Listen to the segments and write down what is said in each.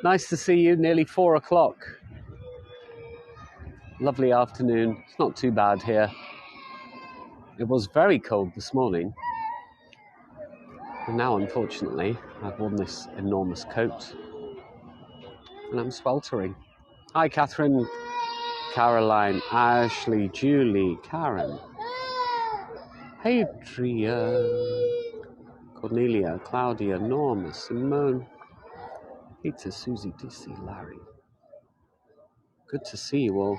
Nice to see you, nearly 4 o'clock. Lovely afternoon. It's not too bad here. It was very cold this morning. And now, unfortunately, I've worn this enormous coat and I'm sweltering. Hi, Catherine, Caroline, Ashley, Julie, Karen, Hadria, Cornelia, Claudia, Norma, Simone, Peter, Susie, DC, Larry. Good to see you all.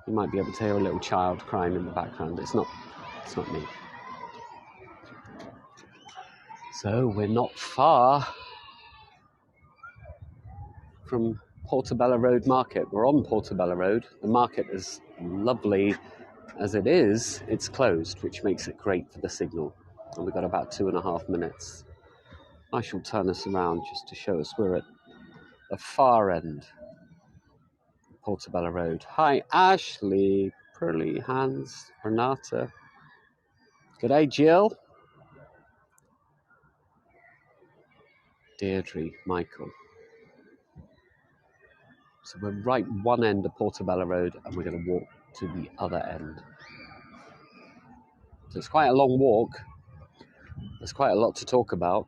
You might be able to hear a little child crying in the background. It's not me. So we're not far from Portobello Road Market. We're on Portobello Road. The market is lovely as it is. It's closed, which makes it great for the signal. And we've got about 2.5 minutes. I shall turn us around just to show us we're at the far end of Portobello Road. Hi, Ashley, Pearly, Hans, Renata. G'day, Jill. Deirdre, Michael. So we're right one end of Portobello Road and we're going to walk to the other end. So it's quite a long walk. There's quite a lot to talk about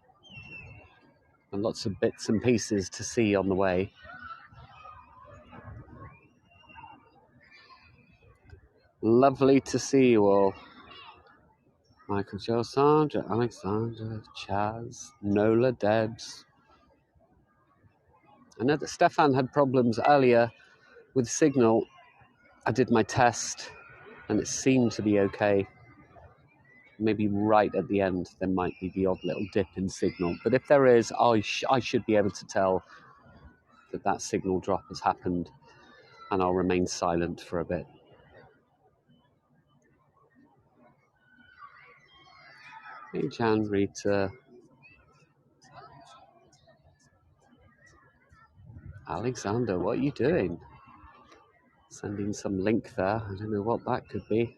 and lots of bits and pieces to see on the way. Lovely to see you all. Michael, Joe, Sandra, Alexandra, Chaz, Nola, Debs. I know that Stefan had problems earlier with signal. I did my test and it seemed to be okay. Maybe right at the end there might be the odd little dip in signal. But if there is, I should be able to tell that signal drop has happened and I'll remain silent for a bit. Hey, Jan, Rita. Alexander, what are you doing? Sending some link there. I don't know what that could be.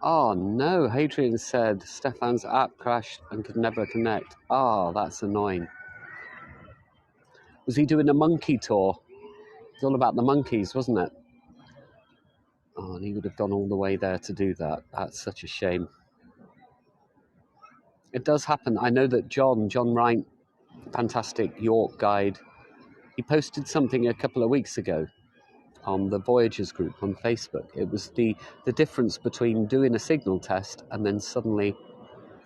Oh no, Hadrian said Stefan's app crashed and could never connect. Oh, that's annoying. Was he doing a monkey tour? It's all about the monkeys, wasn't it? Oh, and he would have gone all the way there to do that. That's such a shame. It does happen. I know that John Wright, fantastic York guide, he posted something a couple of weeks ago on the Voyagers group on Facebook. It was the difference between doing a signal test and then suddenly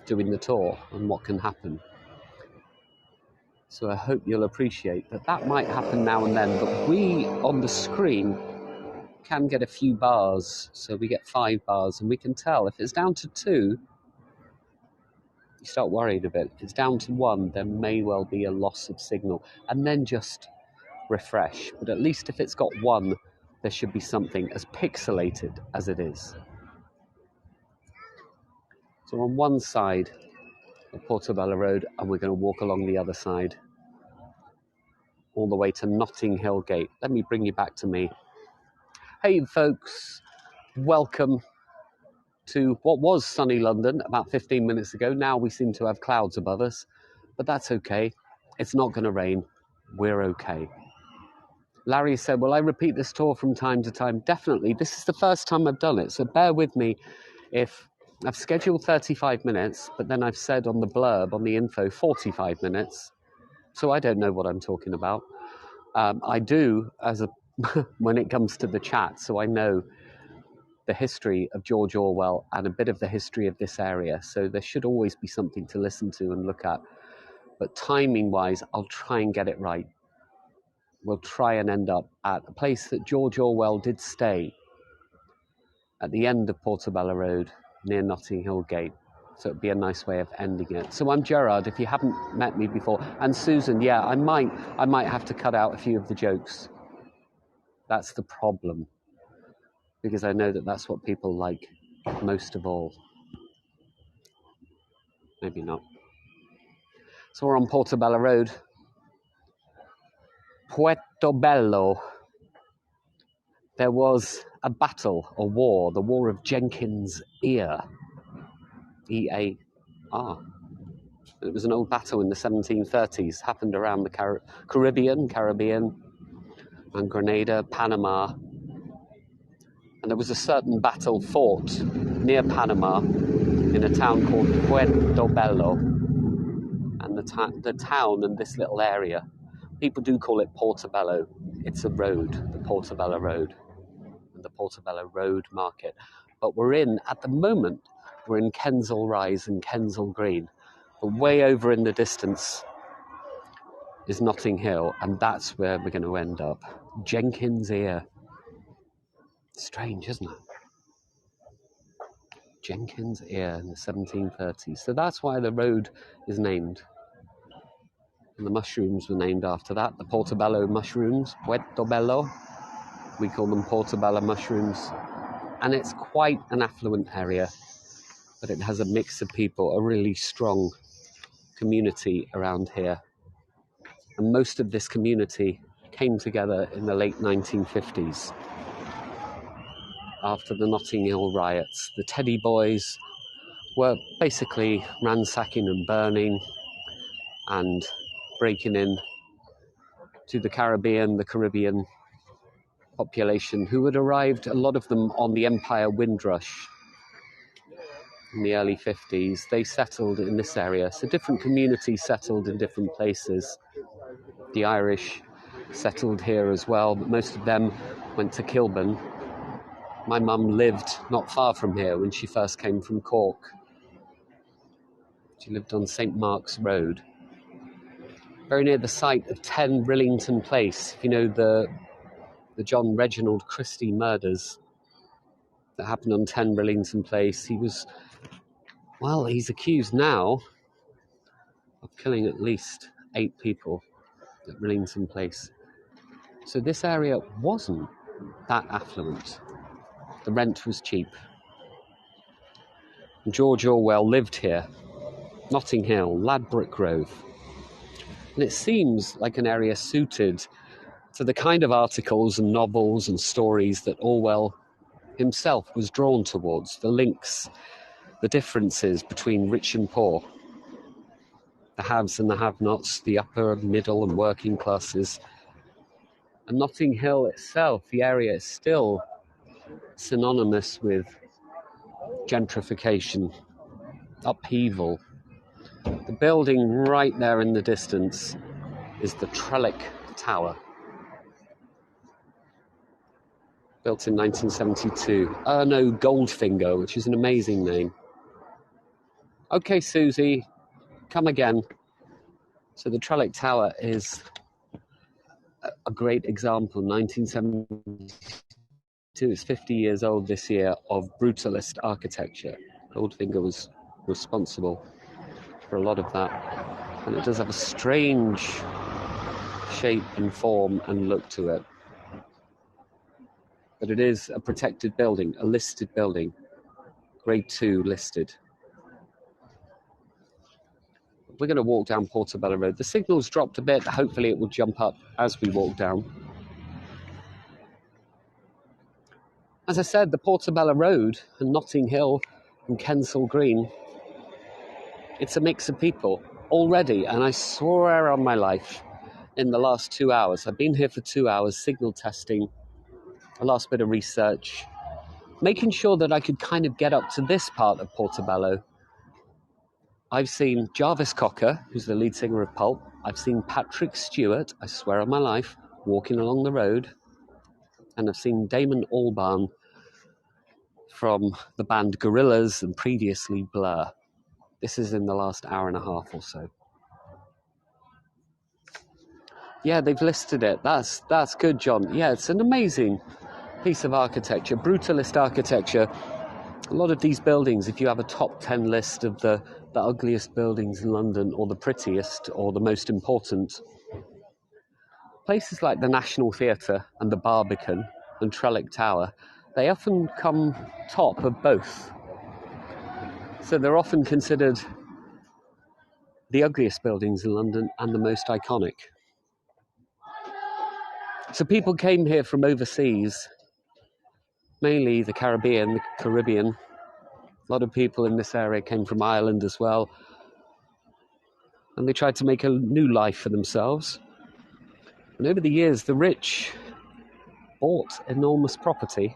doing the tour and what can happen. So I hope you'll appreciate that might happen now and then, but we on the screen can get a few bars. So we get 5 bars and we can tell if it's down to 2, you start worried a bit. If it's down to 1, there may well be a loss of signal and then just refresh. But at least if it's got 1, there should be something as pixelated as it is. So on one side of Portobello Road and we're going to walk along the other side all the way to Notting Hill Gate. Let me bring you back to me. Hey folks, welcome to what was sunny London about 15 minutes ago. Now we seem to have clouds above us, but that's okay. It's not going to rain. We're okay. Larry said, will I repeat this tour from time to time? Definitely. This is the first time I've done it, so bear with me if I've scheduled 35 minutes, but then I've said on the blurb, on the info, 45 minutes. So I don't know what I'm talking about. I do when it comes to the chat, so I know the history of George Orwell and a bit of the history of this area. So there should always be something to listen to and look at. But timing-wise, I'll try and get it right. We'll try and end up at a place that George Orwell did stay at the end of Portobello Road near Notting Hill Gate. So it'd be a nice way of ending it. So I'm Gerard, if you haven't met me before. And Susan, yeah, I might have to cut out a few of the jokes. That's the problem. Because I know that that's what people like most of all. Maybe not. So we're on Portobello Road. Portobello. There was a battle, a war, the War of Jenkins' Ear, E-A-R. It was an old battle in the 1730s, happened around the Caribbean, and Grenada, Panama. And there was a certain battle fought near Panama in a town called Portobello. And the town and this little area, people do call it Portobello. It's a road, the Portobello Road, and the Portobello Road Market. But at the moment, we're in Kensal Rise and Kensal Green. But way over in the distance is Notting Hill, and that's where we're going to end up. Jenkins' Ear. Strange, isn't it? Jenkins' Ear in the 1730s. So that's why the road is named. And the mushrooms were named after that. The Portobello mushrooms, Portobello. We call them Portobello mushrooms. And it's quite an affluent area, but it has a mix of people, a really strong community around here. And most of this community came together in the late 1950s after the Notting Hill riots. The Teddy Boys were basically ransacking and burning and breaking in to the Caribbean population who had arrived, a lot of them on the Empire Windrush in the early 50s. They settled in this area. So different communities settled in different places. The Irish settled here as well, but most of them went to Kilburn. My mum lived not far from here when she first came from Cork. She lived on St. Mark's Road, very near the site of 10 Rillington Place. If you know the John Reginald Christie murders that happened on 10 Rillington Place, he's accused now of killing at least 8 people at Rillington Place. So this area wasn't that affluent. The rent was cheap. George Orwell lived here. Notting Hill, Ladbroke Grove. And it seems like an area suited to the kind of articles and novels and stories that Orwell himself was drawn towards, the links, the differences between rich and poor, the haves and the have-nots, the upper, middle and working classes. And Notting Hill itself, the area, is still synonymous with gentrification, upheaval. The building right there in the distance is the Trellick Tower, built in 1972. Erno Goldfinger, which is an amazing name. Okay, Susie, come again. So the Trellick Tower is a great example. 1972, it's 50 years old this year, of brutalist architecture. Goldfinger was responsible for a lot of that. And it does have a strange shape and form and look to it. But it is a protected building, a listed building, grade 2 listed. We're going to walk down Portobello Road. The signal's dropped a bit. Hopefully it will jump up as we walk down. As I said, the Portobello Road and Notting Hill and Kensal Green, it's a mix of people already. And I swear on my life, in the last 2 hours, I've been here for 2 hours, signal testing, a last bit of research, making sure that I could kind of get up to this part of Portobello. I've seen Jarvis Cocker, who's the lead singer of Pulp. I've seen Patrick Stewart, I swear on my life, walking along the road. And I've seen Damon Albarn from the band Gorillaz and previously Blur. This is in the last hour and a half or so. Yeah, they've listed it. That's good, John. Yeah, it's an amazing piece of architecture, brutalist architecture. A lot of these buildings, if you have a top 10 list of the ugliest buildings in London, or the prettiest, or the most important, places like the National Theatre and the Barbican and Trellick Tower, they often come top of both. So they're often considered the ugliest buildings in London and the most iconic. So people came here from overseas mainly the Caribbean. A lot of people in this area came from Ireland as well, and they tried to make a new life for themselves. And over the years, the rich bought enormous property.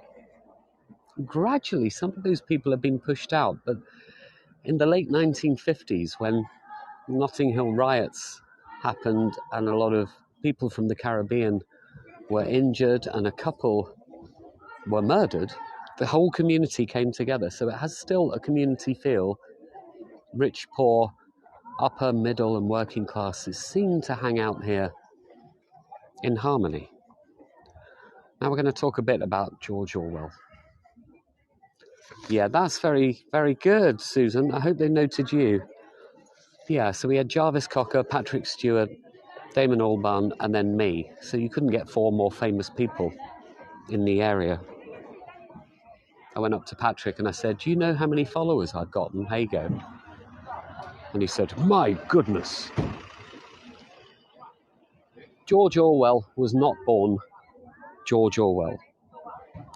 Gradually, some of those people have been pushed out, but in the late 1950s, when Notting Hill riots happened and a lot of people from the Caribbean were injured and a couple were murdered, the whole community came together. So it has still a community feel. Rich, poor, upper, middle and working classes seem to hang out here in harmony. Now we're going to talk a bit about George Orwell. Yeah, that's very, very good, Susan. I hope they noted you. Yeah, so we had Jarvis Cocker, Patrick Stewart, Damon Albarn, and then me. So you couldn't get 4 more famous people in the area. I went up to Patrick and I said, do you know how many followers I've got on Heygo? And he said, my goodness. George Orwell was not born George Orwell.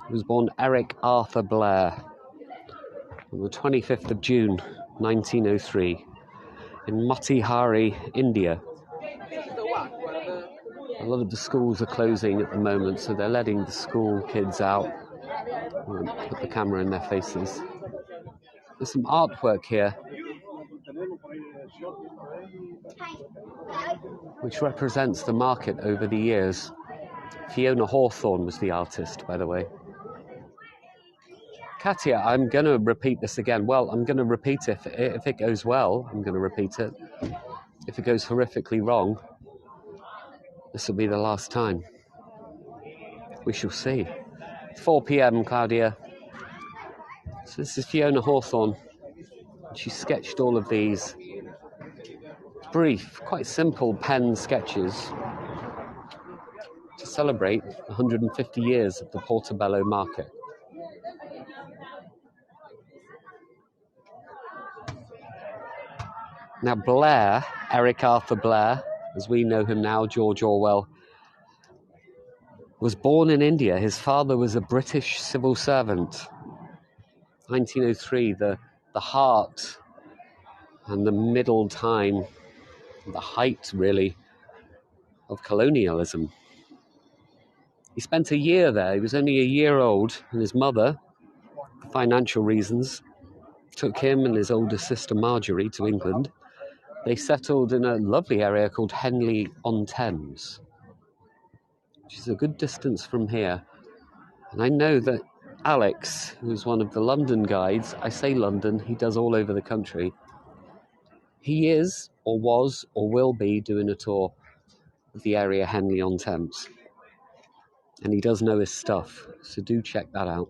He was born Eric Arthur Blair on the 25th of June, 1903, in Motihari, India. A lot of the schools are closing at the moment, so they're letting the school kids out. Put the camera in their faces. There's some artwork here which represents the market over the years. Fiona Hawthorne was the artist, by the way. Katia, I'm going to repeat this again. Well, I'm going to repeat it. If it goes well, I'm going to repeat it. If it goes horrifically wrong, this will be the last time. We shall see. 4 p.m, Claudia. So this is Fiona Hawthorne. She sketched all of these brief, quite simple pen sketches to celebrate 150 years of the Portobello market. Now Blair, Eric Arthur Blair, as we know him now, George Orwell, was born in India. His father was a British civil servant. 1903, the heart and the middle time, the height really, of colonialism. He spent a year there. He was only a year old, and his mother, for financial reasons, took him and his older sister Marjorie to England. They settled in a lovely area called Henley-on-Thames, which is a good distance from here. And I know that Alex, who's one of the London guides, I say London, he does all over the country, he is, or was, or will be doing a tour of the area Henley-on-Thames. And he does know his stuff, so do check that out.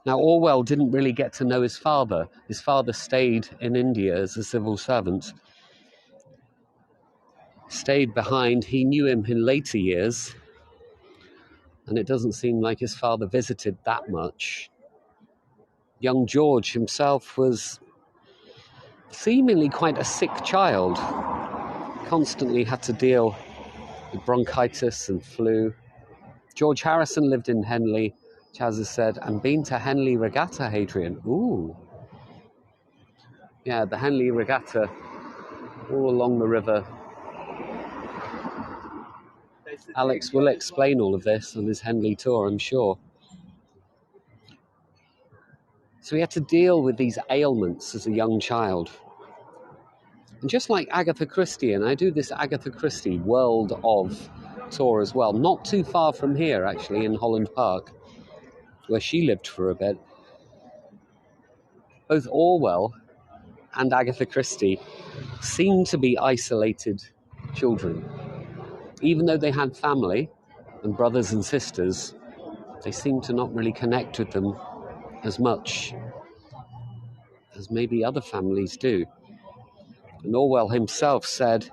Now, Orwell didn't really get to know his father. His father stayed in India as a civil servant. Stayed behind. He knew him in later years. And it doesn't seem like his father visited that much. Young George himself was seemingly quite a sick child. Constantly had to deal with bronchitis and flu. George Harrison lived in Henley, Chaz has said, and been to Henley Regatta, Hadrian. Ooh. Yeah, the Henley Regatta, all along the river. Alex will explain all of this on his Henley tour, I'm sure. So he had to deal with these ailments as a young child. And just like Agatha Christie, and I do this Agatha Christie World of tour as well, not too far from here, actually, in Holland Park, where she lived for a bit. Both Orwell and Agatha Christie seemed to be isolated children. Even though they had family and brothers and sisters, they seemed to not really connect with them as much as maybe other families do. And Orwell himself said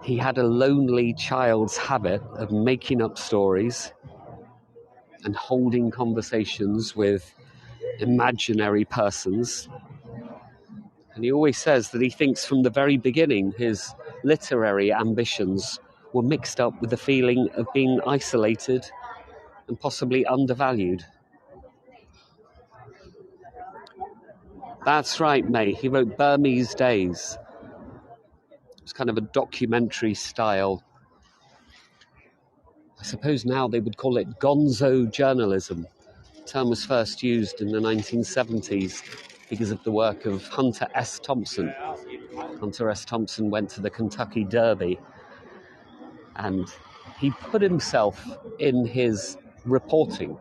he had a lonely child's habit of making up stories and holding conversations with imaginary persons. And he always says that he thinks from the very beginning his literary ambitions were mixed up with the feeling of being isolated and possibly undervalued. That's right, mate. He wrote Burmese Days. It's kind of a documentary style. I suppose now they would call it gonzo journalism. The term was first used in the 1970s because of the work of Hunter S. Thompson. Hunter S. Thompson went to the Kentucky Derby and he put himself in his reporting.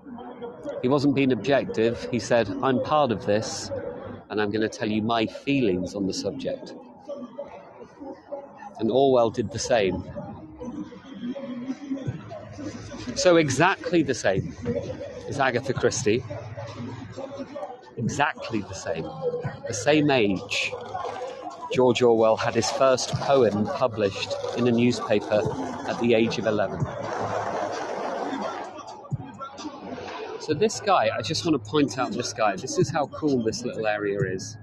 He wasn't being objective. He said, I'm part of this and I'm going to tell you my feelings on the subject. And Orwell did the same. So exactly the same as Agatha Christie. Exactly the same age. George Orwell had his first poem published in a newspaper at the age of 11. So this guy, I just want to point out this guy. This is how cool this little area is.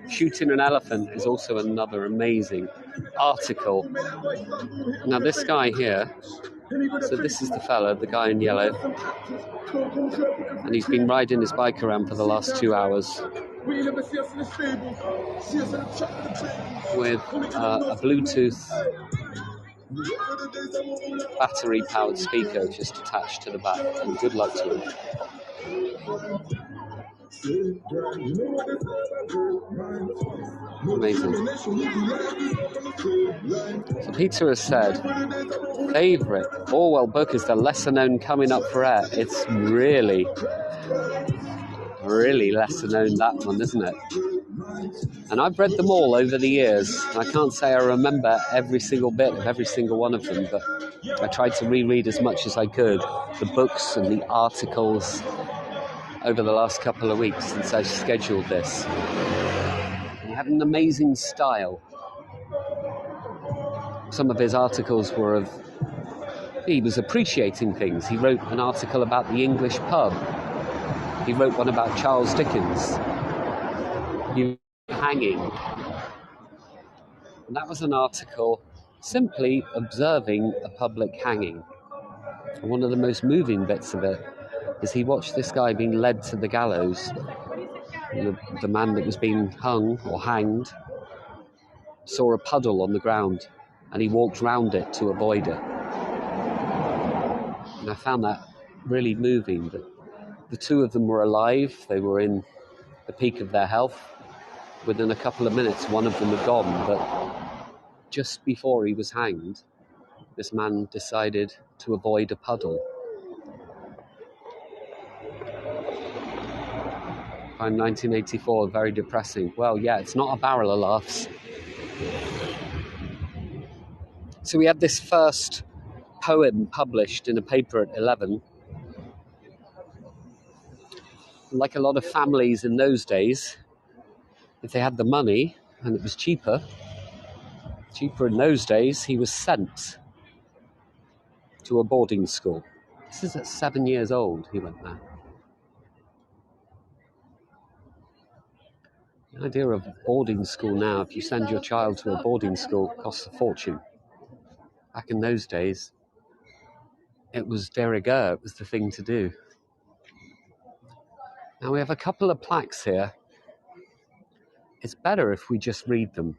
Shooting an elephant is also another amazing article. Now this guy here, so this is the fella, the guy in yellow, and he's been riding his bike around for the last 2 hours with a Bluetooth battery-powered speaker just attached to the back, and good luck to him. Amazing. So Peter has said, favourite Orwell book is the lesser known Coming Up for Air. It's really lesser known, that one, isn't it? And I've read them all over the years. I can't say I remember every single bit of every single one of them, but I tried to reread as much as I could, the books and the articles over the last couple of weeks since I scheduled this. He had an amazing style. Some of his articles were of... He was appreciating things. He wrote an article about the English pub. He wrote one about Charles Dickens. He hanging. And that was an article simply observing a public hanging. And one of the most moving bits of it is he watched this guy being led to the gallows. The man that was being hung or hanged saw a puddle on the ground and he walked round it to avoid it. And I found that really moving. That the two of them were alive. They were in the peak of their health. Within a couple of minutes, one of them had gone, but just before he was hanged, this man decided to avoid a puddle. I find 1984 very depressing. Well, yeah, it's not a barrel of laughs. So we had this first poem published in a paper at 11. Like a lot of families in those days, if they had the money and it was cheaper in those days, he was sent to a boarding school. This is at 7 years old, he went there. The idea of boarding school now, if you send your child to a boarding school, costs a fortune. Back in those days, it was de rigueur, it was the thing to do. Now we have a couple of plaques here. It's better if we just read them.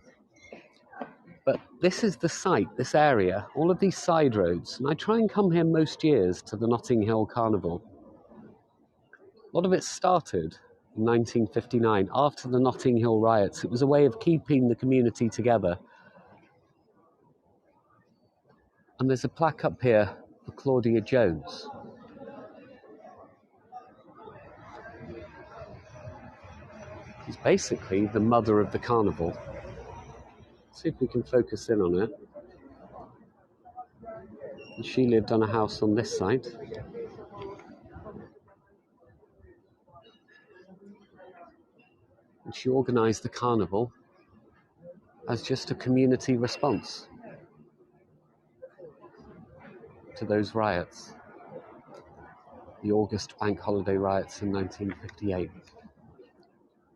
But this is the site, this area, all of these side roads. And I try and come here most years to the Notting Hill Carnival. A lot of it started in 1959, after the Notting Hill riots. It was a way of keeping the community together. And there's a plaque up here for Claudia Jones. She's basically the mother of the carnival. Let's see if we can focus in on it. And she lived on a house on this side. And she organised the carnival as just a community response to those riots, the August bank holiday riots in 1958.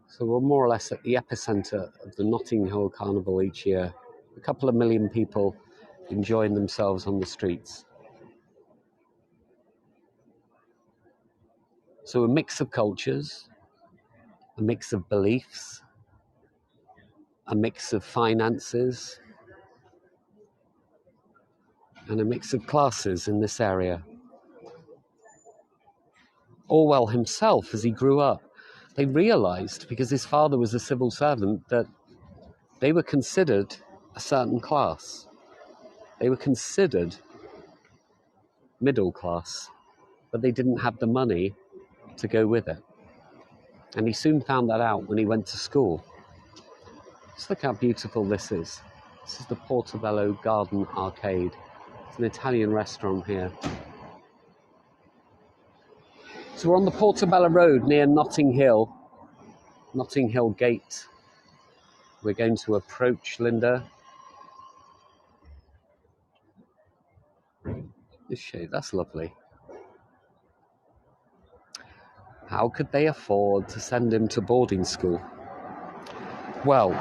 So we're more or less at the epicentre of the Notting Hill Carnival each year. A couple of million people enjoying themselves on the streets. So a mix of cultures, a mix of beliefs, a mix of finances, and a mix of classes in this area. Orwell himself, as he grew up, they realized, because his father was a civil servant, that they were considered a certain class. They were considered middle class, but they didn't have the money to go with it. And he soon found that out when he went to school. Just look how beautiful this is. This is the Portobello Garden Arcade. It's an Italian restaurant here. So we're on the Portobello Road near Notting Hill Gate. We're going to approach Linda. This shade, that's lovely. How could they afford to send him to boarding school? Well,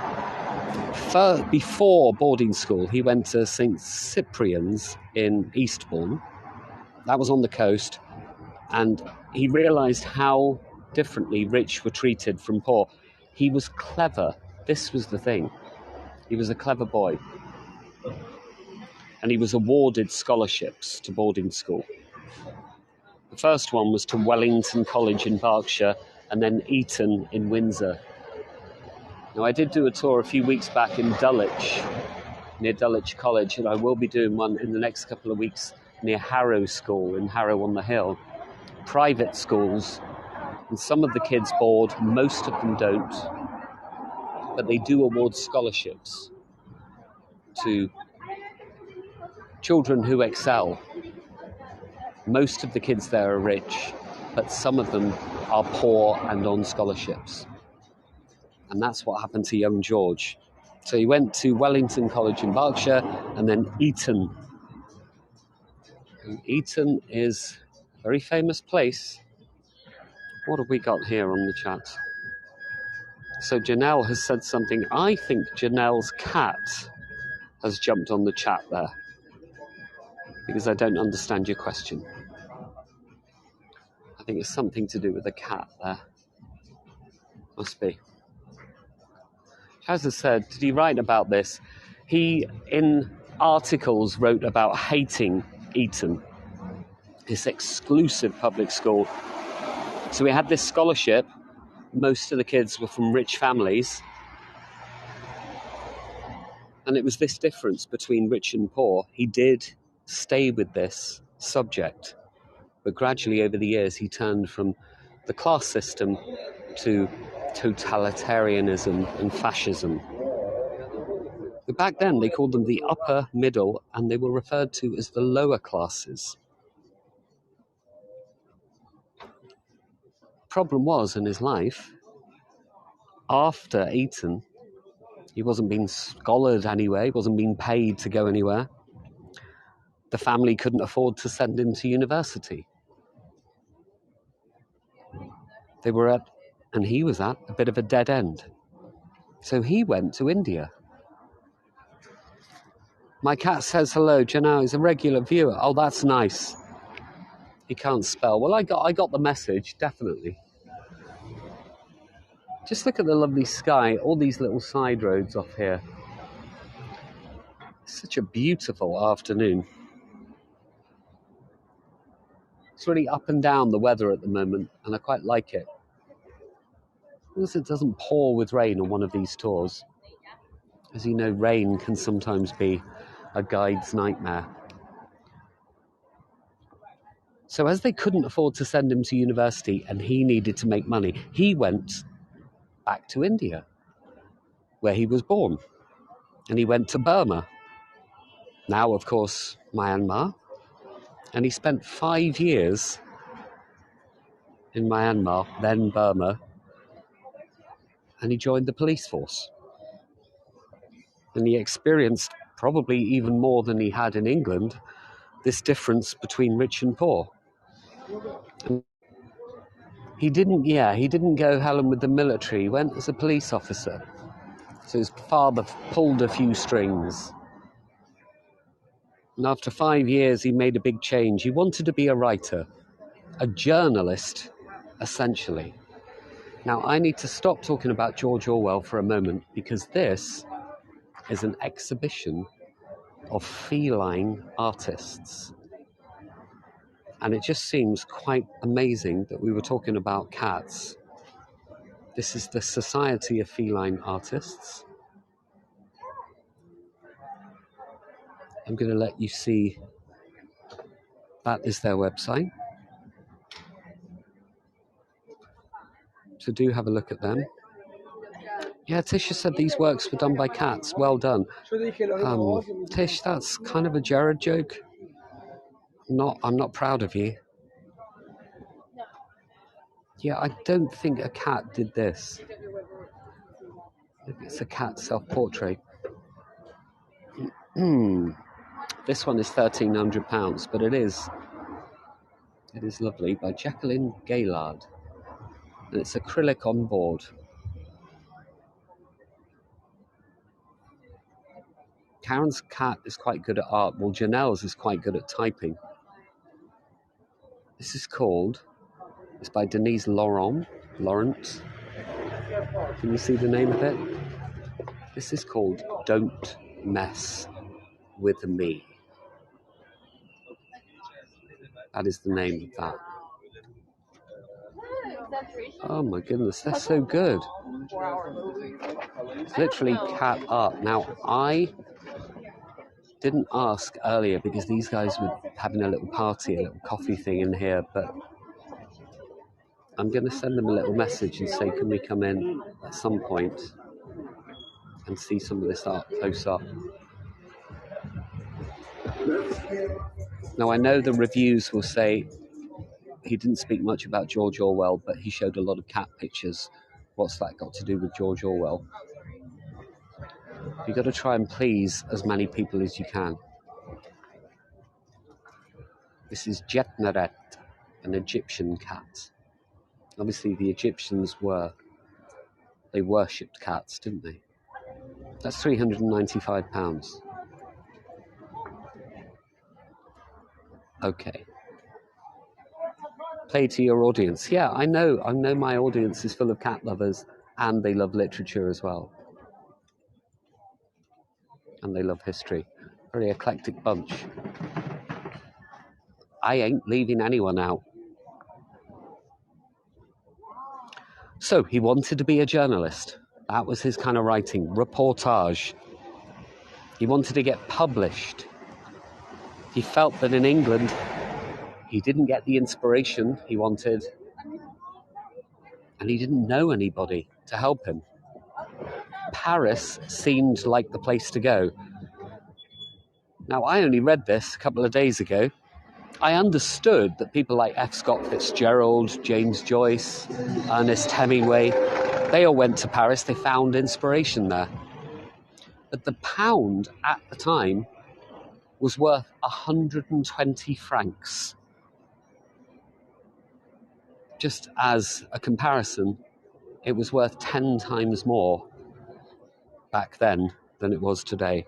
before boarding school, he went to St. Cyprian's in Eastbourne. That was on the coast. And he realised how differently rich were treated from poor. He was clever. This was the thing. He was a clever boy. And he was awarded scholarships to boarding school. The first one was to Wellington College in Berkshire and then Eton in Windsor. Now, I did do a tour a few weeks back in Dulwich, near Dulwich College, and I will be doing one in the next couple of weeks near Harrow School in Harrow on the Hill. Private schools, and some of the kids board, most of them don't, but they do award scholarships to children who excel. Most of the kids there are rich, but some of them are poor and on scholarships. And that's what happened to young George. So he went to Wellington College in Berkshire and then Eton. And Eton is a very famous place. What have we got here on the chat? So Janelle has said something. I think Janelle's cat has jumped on the chat there because I don't understand your question. I think it's something to do with the cat there. Must be. As I said, did he write about this? He, in articles, wrote about hating Eton, this exclusive public school. So he had this scholarship. Most of the kids were from rich families. And it was this difference between rich and poor. He did stay with this subject. But gradually over the years, he turned from the class system to totalitarianism and fascism. But back then, they called them the upper, middle, and they were referred to as the lower classes. Problem was, in his life, after Eton, he wasn't being scholared anywhere, he wasn't being paid to go anywhere. The family couldn't afford to send him to university. They were at, and he was at, a bit of a dead end. So he went to India. My cat says hello, Janelle, he's a regular viewer. Oh, that's nice. He can't spell. Well, I got the message, definitely. Just look at the lovely sky, all these little side roads off here. It's such a beautiful afternoon. It's really up and down the weather at the moment, and I quite like it. As long as it doesn't pour with rain on one of these tours. As you know, rain can sometimes be a guide's nightmare. So as they couldn't afford to send him to university and he needed to make money, he went back to India, where he was born. And he went to Burma. Now, of course, Myanmar. And he spent 5 years in Myanmar, then Burma, and he joined the police force. And he experienced, probably even more than he had in England, this difference between rich and poor. And he didn't go, Helen, with the military. He went as a police officer. So his father pulled a few strings. And after 5 years, he made a big change. He wanted to be a writer, a journalist, essentially. Now, I need to stop talking about George Orwell for a moment because this is an exhibition of feline artists. And it just seems quite amazing that we were talking about cats. This is the Society of Feline Artists. I'm going to let you see that is their website. So do have a look at them. Yeah, Tisha said these works were done by cats. Well done. Tish, that's kind of a Jared joke. I'm not proud of you. Yeah, I don't think a cat did this. Maybe it's a cat self-portrait. This one is £1,300, but it is lovely, by Jacqueline Gaylard. And it's acrylic on board. Karen's cat is quite good at art. Well, Janelle's is quite good at typing. This is called, it's by Denise Laurent. Can you see the name of it? This is called Don't Mess With Me. That is the name of that. Oh my goodness, they're so good. It's literally cat art. Now, I didn't ask earlier because these guys were having a little party, a little coffee thing in here, but I'm going to send them a little message and say, can we come in at some point and see some of this art close up? Now, I know the reviews will say he didn't speak much about George Orwell, but he showed a lot of cat pictures. What's that got to do with George Orwell? You've got to try and please as many people as you can. This is Jetnaret, an Egyptian cat. Obviously, the Egyptians they worshipped cats, didn't they? That's £395. Okay. Play to your audience. Yeah, I know my audience is full of cat lovers, and they love literature as well. And they love history. Very eclectic bunch. I ain't leaving anyone out. So he wanted to be a journalist. That was his kind of writing, reportage. He wanted to get published. He felt that in England, he didn't get the inspiration he wanted, and he didn't know anybody to help him. Paris seemed like the place to go. Now, I only read this a couple of days ago. I understood that people like F. Scott Fitzgerald, James Joyce, Ernest Hemingway, they all went to Paris. They found inspiration there. But the pound at the time was worth 120 francs. Just as a comparison, it was worth 10 times more back then than it was today.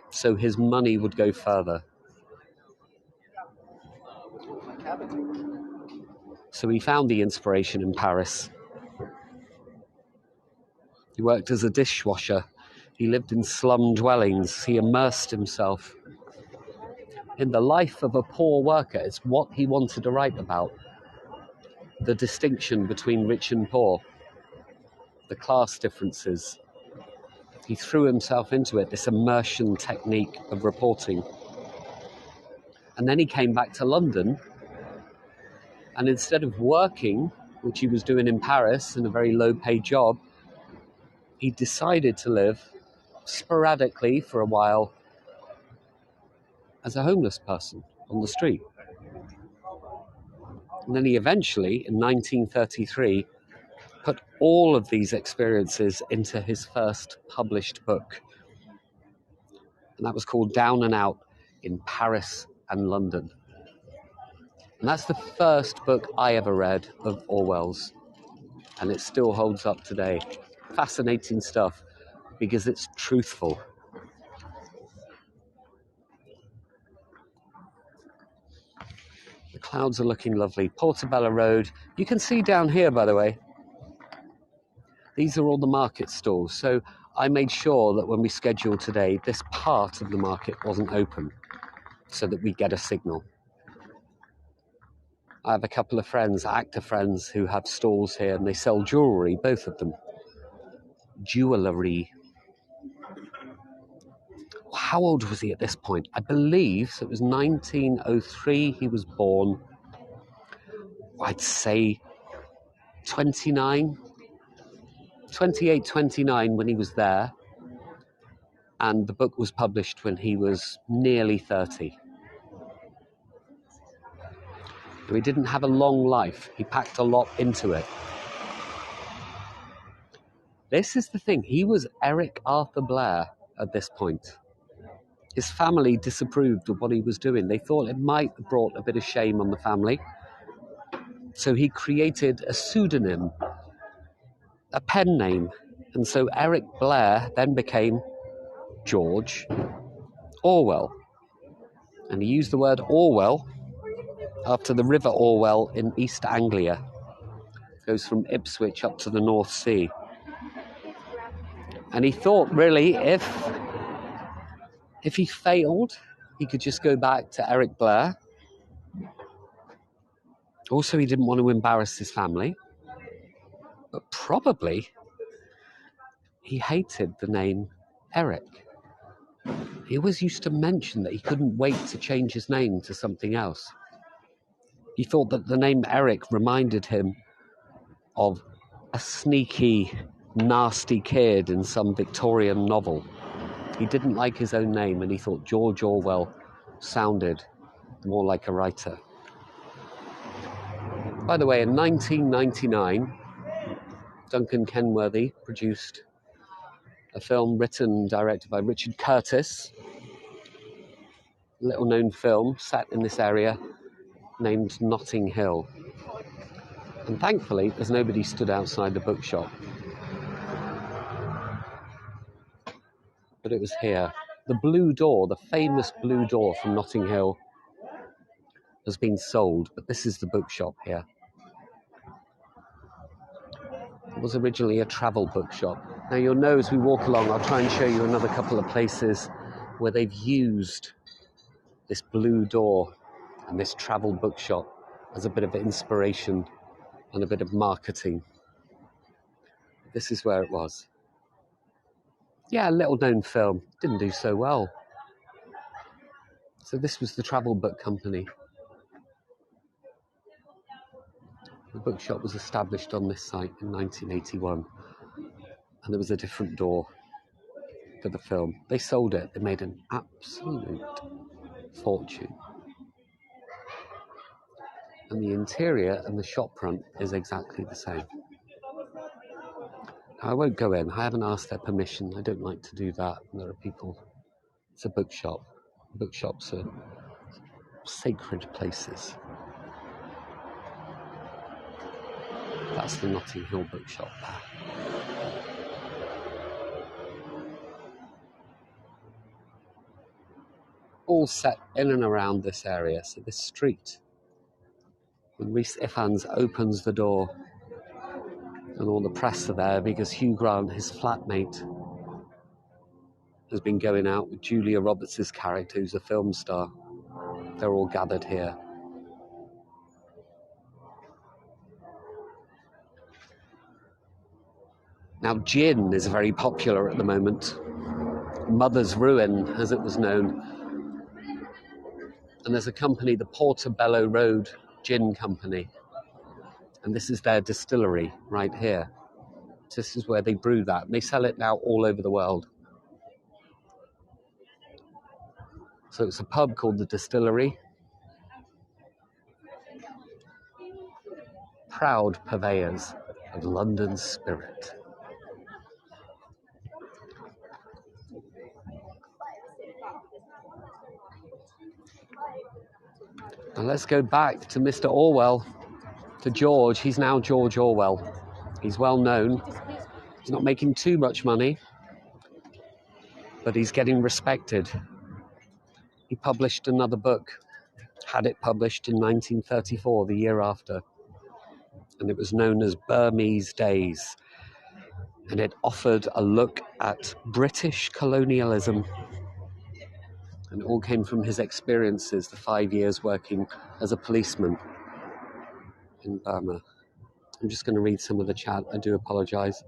So his money would go further. So he found the inspiration in Paris. He worked as a dishwasher. He lived in slum dwellings. He immersed himself in the life of a poor worker. It's what he wanted to write about. The distinction between rich and poor. The class differences. He threw himself into it, this immersion technique of reporting. And then he came back to London, and instead of working, which he was doing in Paris in a very low-paid job, he decided to live sporadically for a while as a homeless person on the street. And then he eventually, in 1933, put all of these experiences into his first published book. And that was called Down and Out in Paris and London. And that's the first book I ever read of Orwell's. And it still holds up today. Fascinating stuff because it's truthful. The clouds are looking lovely. Portobello Road. You can see down here, by the way, these are all the market stalls. So I made sure that when we scheduled today, this part of the market wasn't open so that we get a signal. I have a couple of friends, actor friends, who have stalls here and they sell jewellery, both of them. Jewellery. How old was he at this point? I believe so it was 1903 he was born. I'd say 29, 28, 29 when he was there. And the book was published when he was nearly 30. He didn't have a long life. He packed a lot into it. This is the thing. He was Eric Arthur Blair at this point. His family disapproved of what he was doing. They thought it might have brought a bit of shame on the family. So he created a pseudonym, a pen name. And so Eric Blair then became George Orwell. And he used the word Orwell after the River Orwell in East Anglia. It goes from Ipswich up to the North Sea. And he thought, really, if he failed, he could just go back to Eric Blair. Also, he didn't want to embarrass his family. But probably, he hated the name Eric. He always used to mention that he couldn't wait to change his name to something else. He thought that the name Eric reminded him of a sneaky, nasty kid in some Victorian novel. He didn't like his own name, and he thought George Orwell sounded more like a writer. By the way, in 1999, Duncan Kenworthy produced a film written and directed by Richard Curtis, a little-known film set in this area named Notting Hill. And thankfully, there's nobody stood outside the bookshop. But it was here. The blue door, the famous blue door from Notting Hill, has been sold, but this is the bookshop here. It was originally a travel bookshop. Now you'll know as we walk along, I'll try and show you another couple of places where they've used this blue door and this travel bookshop as a bit of inspiration and a bit of marketing. This is where it was. Yeah, a little-known film. Didn't do so well. So this was the travel book company. The bookshop was established on this site in 1981. And there was a different door for the film. They sold it. They made an absolute fortune. And the interior and the shop front is exactly the same. I won't go in. I haven't asked their permission. I don't like to do that. There are people. It's a bookshop. Bookshops are sacred places. That's the Notting Hill bookshop there. All set in and around this area. So this street. When Rhys Ifans opens the door, and all the press are there because Hugh Grant, his flatmate, has been going out with Julia Roberts' character, who's a film star. They're all gathered here. Now, gin is very popular at the moment. Mother's Ruin, as it was known. And there's a company, the Portobello Road Gin Company. And this is their distillery right here. This is where they brew that. And they sell it now all over the world. So it's a pub called the Distillery. Proud purveyors of London's spirit. Now let's go back to Mr. Orwell, to George. He's now George Orwell. He's well known. He's not making too much money, but he's getting respected. He published another book had it published in 1934, the year after, and it was known as Burmese Days, and it offered a look at British colonialism, and it all came from his experiences, the 5 years working as a policeman in Burma. I'm just going to read some of the chat. I do apologise.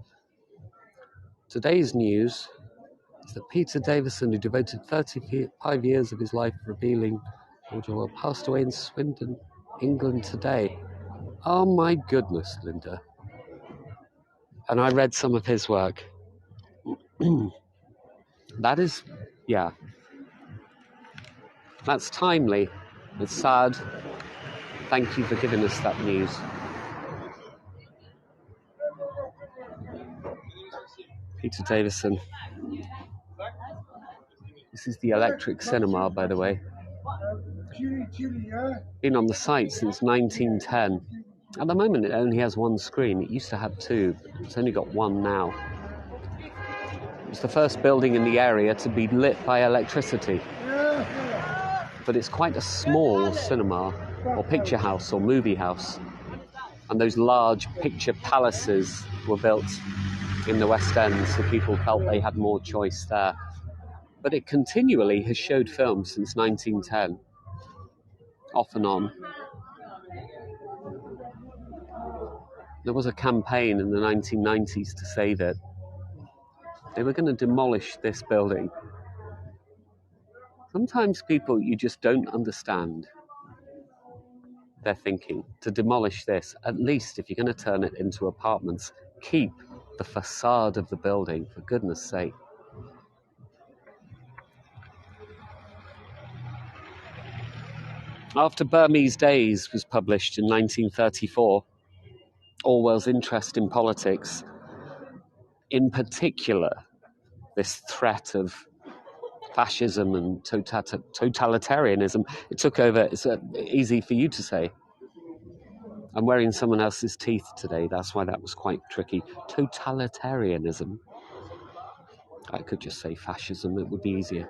Today's news is that Peter Davison, who devoted 35 years of his life revealing George Orwell, passed away in Swindon, England today. Oh my goodness, Linda. And I read some of his work. That is, yeah, that's timely. It's sad. Thank you for giving us that news. Peter Davison. This is the Electric Cinema, by the way. Been on the site since 1910. At the moment, it only has one screen. It used to have two. It's only got one now. It's the first building in the area to be lit by electricity. But it's quite a small cinema, or picture house, or movie house. And those large picture palaces were built in the West End, so people felt they had more choice there. But it continually has showed films since 1910, off and on. There was a campaign in the 1990s to say that they were going to demolish this building. Sometimes people, you just don't understand their thinking. To demolish this, at least if you're going to turn it into apartments, keep the facade of the building, for goodness sake. After Burmese Days was published in 1934, Orwell's interest in politics, in particular this threat of fascism and totalitarianism, it took over. It's easy for you to say. I'm wearing someone else's teeth today, that's why that was quite tricky. Totalitarianism. I could just say fascism, it would be easier.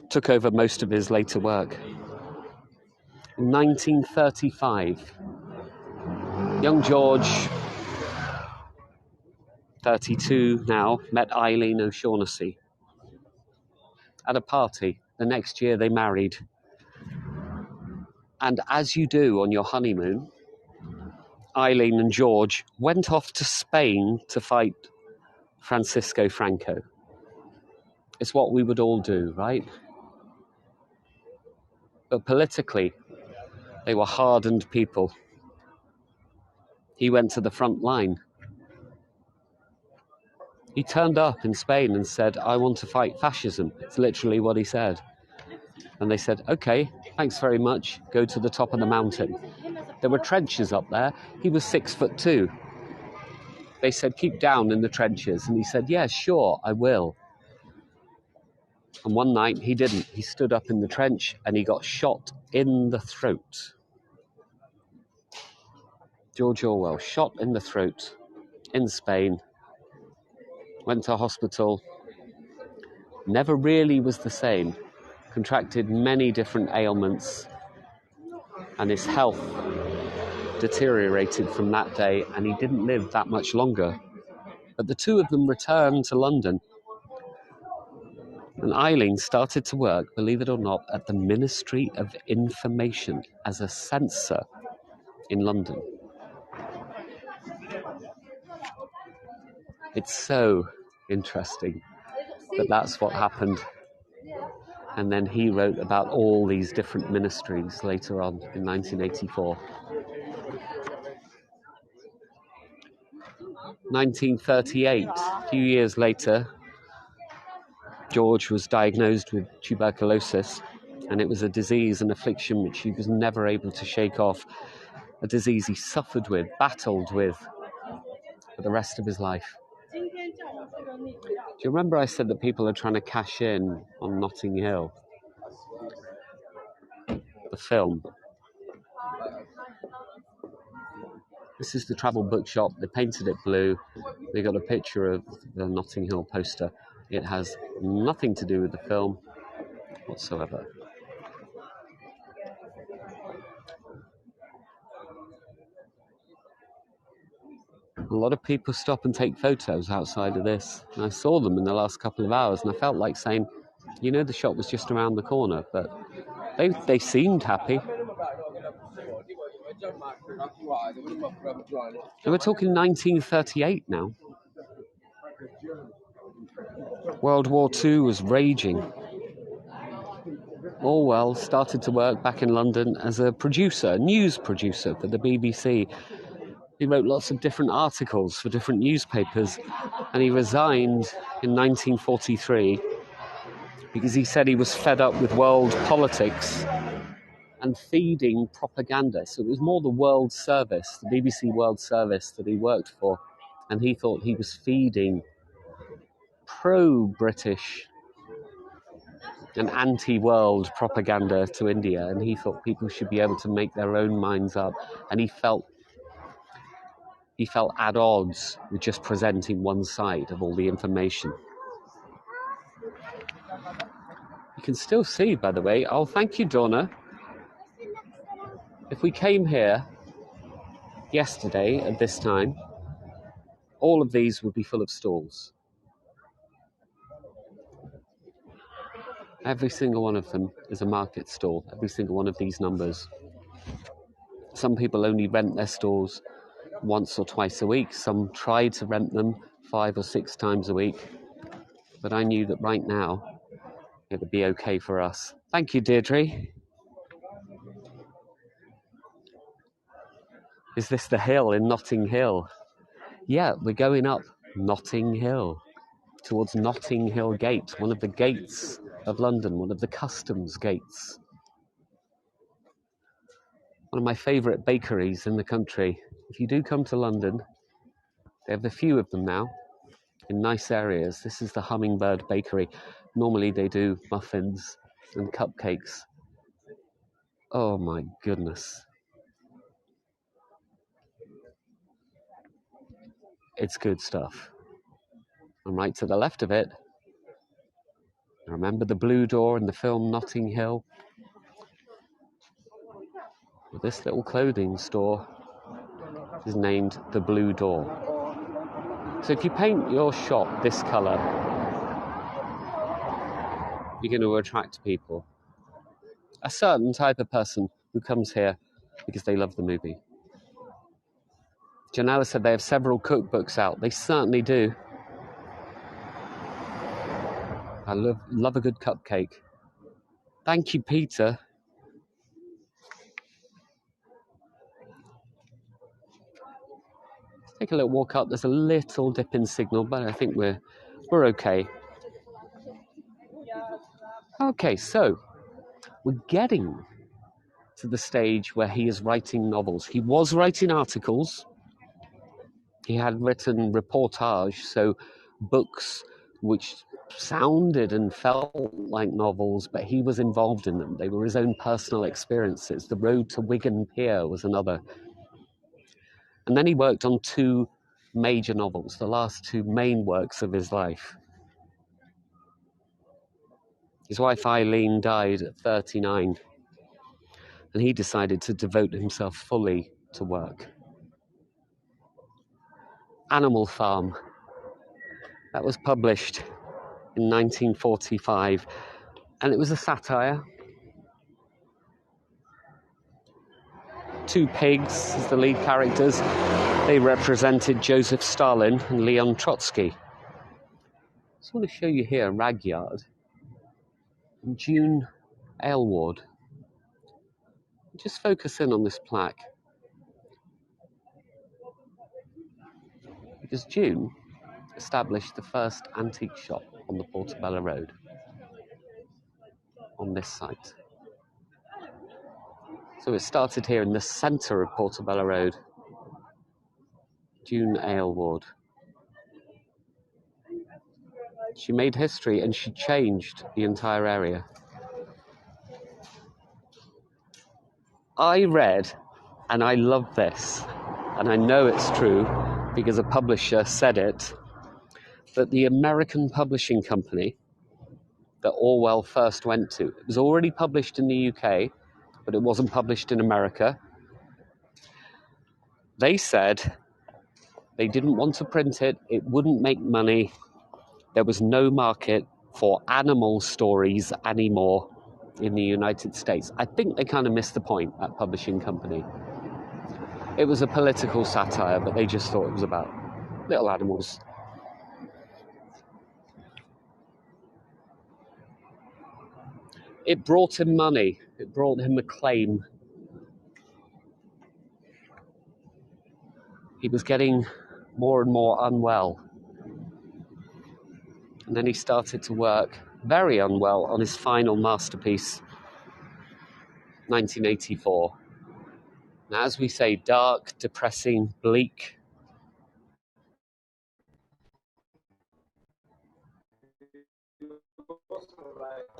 Took over most of his later work. In 1935, young George, 32 now, met Eileen O'Shaughnessy at a party. The next year they married. And as you do on your honeymoon, Eileen and George went off to Spain to fight Francisco Franco. It's what we would all do, right? But politically, they were hardened people. He went to the front line. He turned up in Spain and said, I want to fight fascism. It's literally what he said. And they said, okay, thanks very much. Go to the top of the mountain. There were trenches up there. He was 6'2". They said, keep down in the trenches. And he said, yeah, sure, I will. And one night he didn't. He stood up in the trench and he got shot in the throat. George Orwell, shot in the throat in Spain. Went to hospital. Never really was the same. Contracted many different ailments. And his health deteriorated from that day, and he didn't live that much longer. But the two of them returned to London. And Eileen started to work, believe it or not, at the Ministry of Information as a censor in London. It's so interesting that that's what happened. And then he wrote about all these different ministries later on in 1984. 1938, a few years later, George was diagnosed with tuberculosis, and it was a disease and affliction which he was never able to shake off, a disease he suffered with, battled with, for the rest of his life. Do you remember I said that people are trying to cash in on Notting Hill? The film. This is the travel bookshop. They painted it blue. They got a picture of the Notting Hill poster. It has nothing to do with the film whatsoever. A lot of people stop and take photos outside of this. And I saw them in the last couple of hours, and I felt like saying, you know, the shop was just around the corner, but they seemed happy. And we're talking 1938 now. World War II was raging. Orwell started to work back in London as a producer, a news producer for the BBC. He wrote lots of different articles for different newspapers, and he resigned in 1943 because he said he was fed up with world politics and feeding propaganda. So it was more the World Service, the BBC World Service that he worked for, and he thought he was feeding pro-British and anti-world propaganda to India, and he thought people should be able to make their own minds up, and he felt at odds with just presenting one side of all the information. You can still see, by the way. Oh, thank you, Donna. If we came here yesterday at this time, all of these would be full of stalls. Every single one of them is a market stall, every single one of these numbers. Some people only rent their stalls once or twice a week. Some try to rent them 5 or 6 times a week. But I knew that right now it would be okay for us. Thank you, Deirdre. Is this the hill in Notting Hill? Yeah, we're going up Notting Hill, towards Notting Hill Gate, one of the gates of London, one of the customs gates. One of my favourite bakeries in the country. If you do come to London, they have a few of them now in nice areas. This is the Hummingbird Bakery. Normally they do muffins and cupcakes. Oh my goodness. It's good stuff. And right to the left of it, remember the blue door in the film Notting Hill? Well, this little clothing store is named the Blue Door. So if you paint your shop this colour, you're going to attract people. A certain type of person who comes here because they love the movie. Janella said they have several cookbooks out. They certainly do. I love a good cupcake. Thank you, Peter. Take a little walk up. There's a little dip in signal, but I think we're okay. Okay, so we're getting to the stage where he is writing novels. He was writing articles. He had written reportage, so books which sounded and felt like novels, but he was involved in them. They were his own personal experiences. The Road to Wigan Pier was another. And then he worked on 2 major novels, the last 2 main works of his life. His wife Eileen died at 39, and he decided to devote himself fully to work. Animal Farm, that was published in 1945, and it was a satire. 2 pigs as the lead characters. They represented Joseph Stalin and Leon Trotsky. I just want to show you here Ragyard and June Aylward. Just focus in on this plaque. Because June established the first antique shop on the Portobello Road, on this site. So it started here in the centre of Portobello Road. June Aylward. She made history and she changed the entire area. I read, and I love this, and I know it's true because a publisher said it, that the American publishing company that Orwell first went to, it was already published in the UK, but it wasn't published in America. They said They didn't want to print it. It wouldn't make money. There was no market for animal stories anymore in the United States. I think they kind of missed the point, that publishing company. It was a political satire, but they just thought it was about little animals. It brought him money. It brought him acclaim. He was getting more and more unwell. And then he started to work very unwell on his final masterpiece, 1984. Now, as we say, dark, depressing, bleak.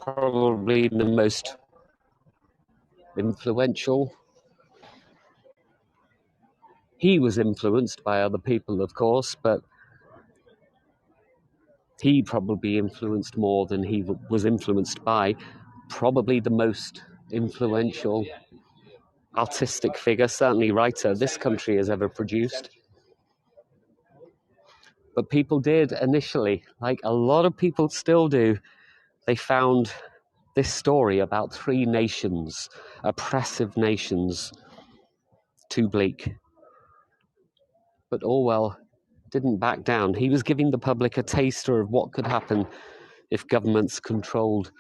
Probably the most influential. He was influenced by other people, of course, but he probably influenced more than he was influenced by. Probably the most influential artistic figure, certainly writer, this country has ever produced. But people did initially, like a lot of people still do, they found this story about three nations, oppressive nations, too bleak. But Orwell didn't back down. He was giving the public a taster of what could happen if governments controlled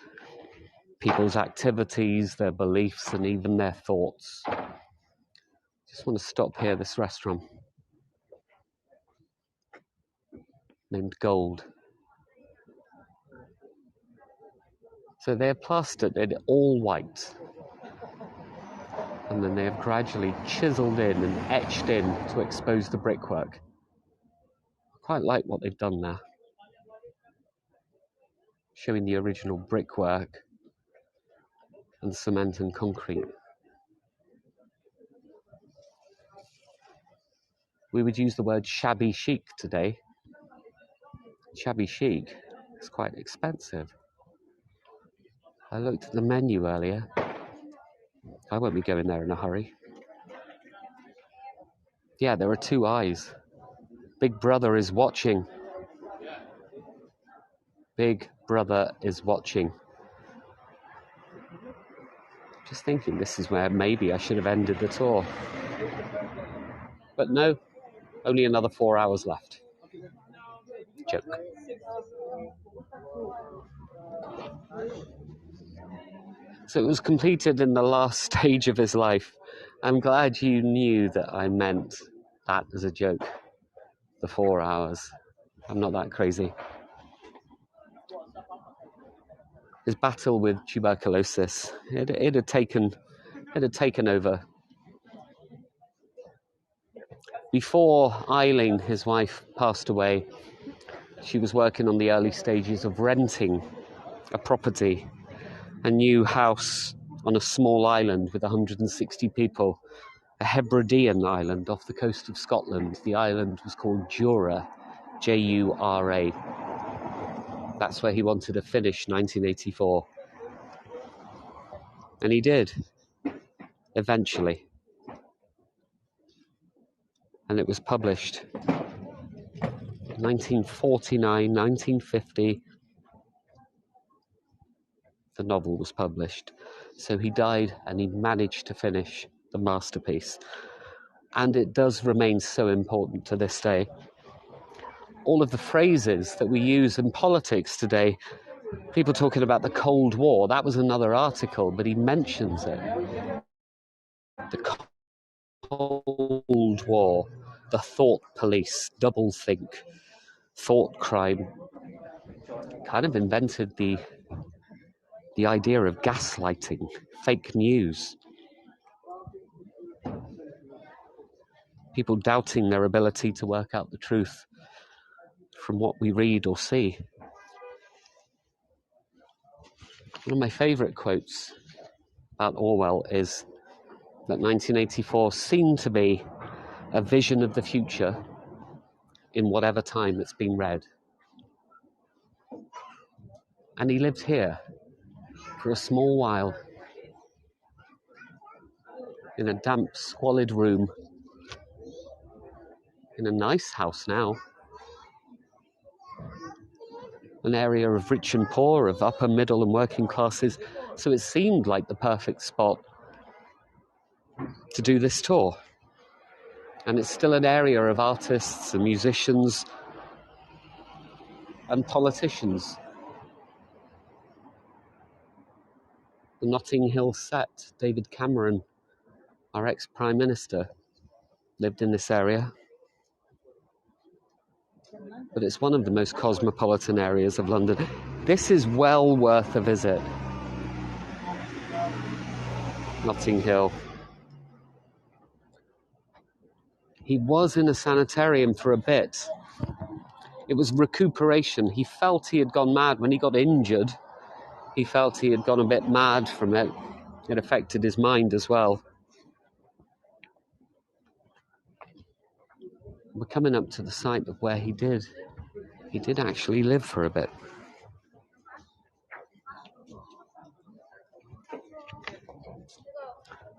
people's activities, their beliefs, and even their thoughts. Just want to stop here, this restaurant named Gold. So they have plastered it all white, and then they have gradually chiseled in and etched in to expose the brickwork. I quite like what they've done there, showing the original brickwork and cement and concrete. We would use the word shabby chic today. Shabby chic is quite expensive. I looked at the menu earlier. I won't be going there in a hurry. Yeah, there are two eyes. Big Brother is watching. Big Brother is watching. Just thinking this is where maybe I should have ended the tour. But no, only another 4 hours left. Joke. So it was completed in the last stage of his life. I'm glad you knew that I meant that as a joke. The 4 hours. I'm not that crazy. His battle with tuberculosis, it had taken over. Before Eileen, his wife, passed away, she was working on the early stages of renting a property, a new house on a small island with 160 people, a Hebridean island off the coast of Scotland. The island was called Jura, Jura. That's where he wanted to finish 1984. And he did, eventually. And it was published 1949, 1950, the novel was published. So he died and he managed to finish the masterpiece. And it does remain so important to this day. All of the phrases that we use in politics today, people talking about the Cold War, that was another article, but he mentions it. The Cold War, the thought police, doublethink, thought crime, kind of invented the idea of gaslighting, fake news, people doubting their ability to work out the truth from what we read or see. One of my favourite quotes about Orwell is that 1984 seemed to be a vision of the future in whatever time it's been read. And he lived here for a small while in a damp, squalid room in a nice house now. An area of rich and poor, of upper, middle and working classes. So it seemed like the perfect spot to do this tour. And it's still an area of artists and musicians and politicians. The Notting Hill set, David Cameron, our ex-Prime Minister, lived in this area. But it's one of the most cosmopolitan areas of London. This is well worth a visit. Notting Hill. He was in a sanitarium for a bit. It was recuperation. He felt he had gone mad when he got injured. He felt he had gone a bit mad from it. It affected his mind as well. We're coming up to the site of where he did actually live for a bit.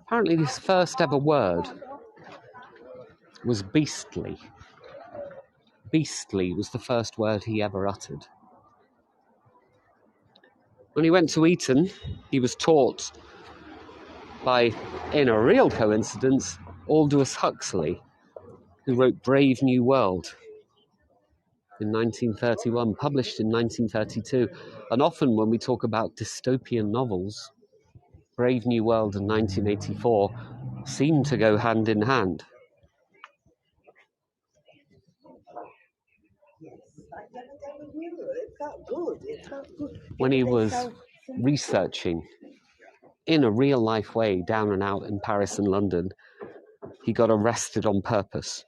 Apparently his first ever word was beastly. Beastly was the first word he ever uttered. When he went to Eton, he was taught by, in a real coincidence, Aldous Huxley, who wrote Brave New World in 1931, published in 1932. And often when we talk about dystopian novels, Brave New World and 1984 seem to go hand in hand. When he was researching in a real life way down and out in Paris and London, he got arrested on purpose.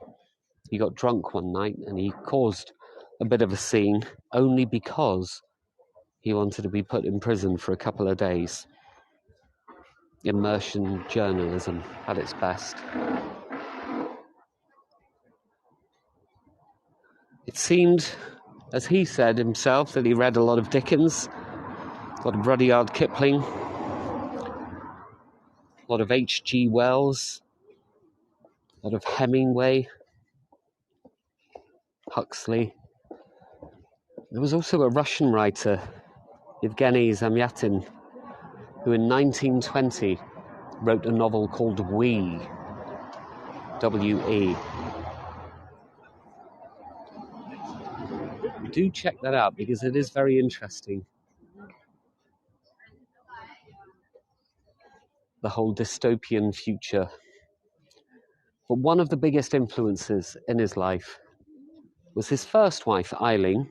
He got drunk one night and he caused a bit of a scene only because he wanted to be put in prison for a couple of days. Immersion journalism at its best. It seemed, as he said himself, that he read a lot of Dickens, a lot of Rudyard Kipling, a lot of H.G. Wells, a lot of Hemingway, Huxley. There was also a Russian writer, Yevgeny Zamyatin, who in 1920 wrote a novel called We, W-E. Do check that out because it is very interesting. The whole dystopian future. But one of the biggest influences in his life was his first wife, Eileen.